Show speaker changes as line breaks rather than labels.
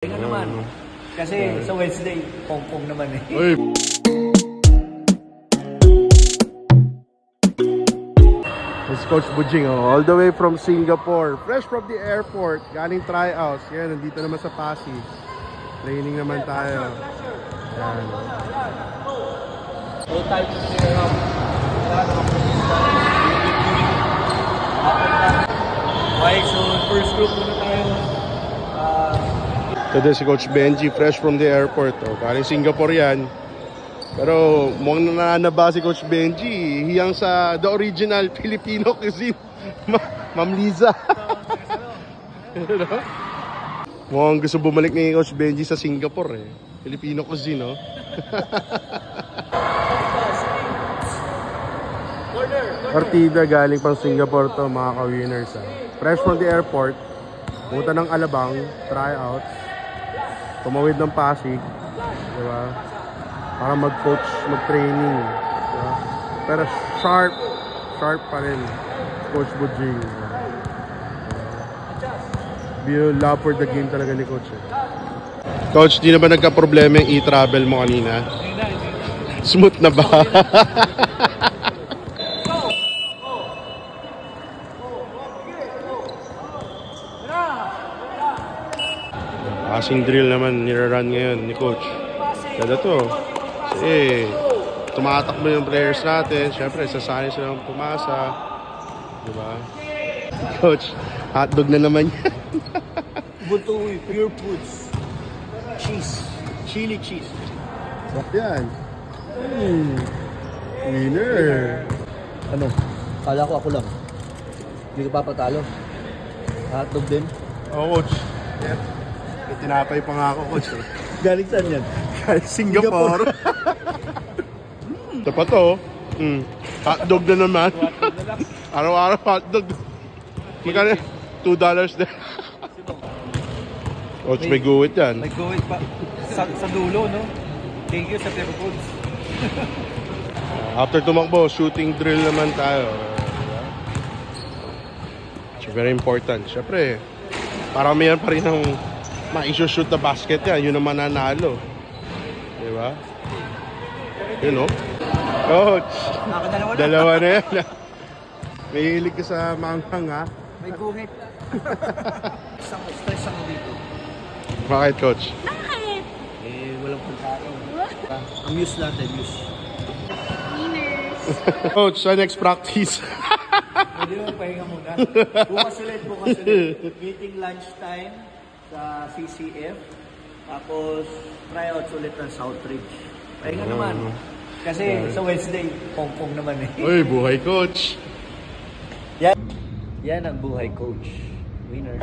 Nga naman. Kasi sa Wednesday, pong-pong naman eh.
Uy. It's Coach Bujing, all the way from Singapore. Fresh from the airport. Galing tryouts. Yan, nandito naman sa Pasig. Training naman tayo. Yan.
So type of okay, so first group muna tayo.
Ito si Coach Benji, fresh from the airport. Galing Singapore yan. Pero mukhang nananaba si Coach Benji. Hiyang sa the original Filipino cuisine. Ma'am Liza. Mukhang gusto bumalik ni Coach Benji sa Singapore eh. Filipino cuisine, no? Partida galing pang Singapore to, mga ka-winners. Fresh from the airport. Punta ng Alabang, tryouts. Tumawid ng Pasig, diba? Para mag-coach, mag-training, diba? Pero sharp pa rin Coach Bujing. Love for the game talaga ni Coach eh. Coach, di na ba nagka-problema yung e-travel mo kanina? Smooth na ba? Passing drill naman nirarun ngayon ni Coach. Kada to. Kasi tumatakbo yung players natin. Siyempre, sasanay silang pumasa. Diba? Coach, hotdog na naman yan.
Butoy, pure foods. Cheese. Chili cheese.
Bak yan. Winner.
Ano? Kala ko ako lang. Hindi ka papatalo. Hotdog din.
Oh, Coach. Yeah. Tinapay pa nga ako, Coach.
Galing saan yan?
Galing Singapore. Ito pa to. Hotdog na naman. Araw-araw hotdog. Magkano? $2 din. Coach, may guwit yan.
May guwit pa. Sa dulo, no? Thank you sa Pure Foods.
After tumakbo, shooting drill naman tayo. It's very important. Siyempre, parang mayan pa rin ang ma-shoot na basket yan. Yun ang mananalo. Diba? Yun, no? Coach! Dalawa na yan. May hilig ka sa manghang, ha?
May guhit. Stress ako dito.
Bakit, Coach?
Bakit?
Eh, walang pagkain. Amuse natin, amuse.
Winners.
Coach, sa next practice.
Pwede mo pahinga muna. Bukas ulit. Meeting lunchtime sa CCF. Tapos, tryouts ulit ng Southridge. Pahinga naman. Kasi sa Wednesday, pong-pong naman eh.
Uy, buhay, Coach.
Yan ang buhay, Coach. Winner.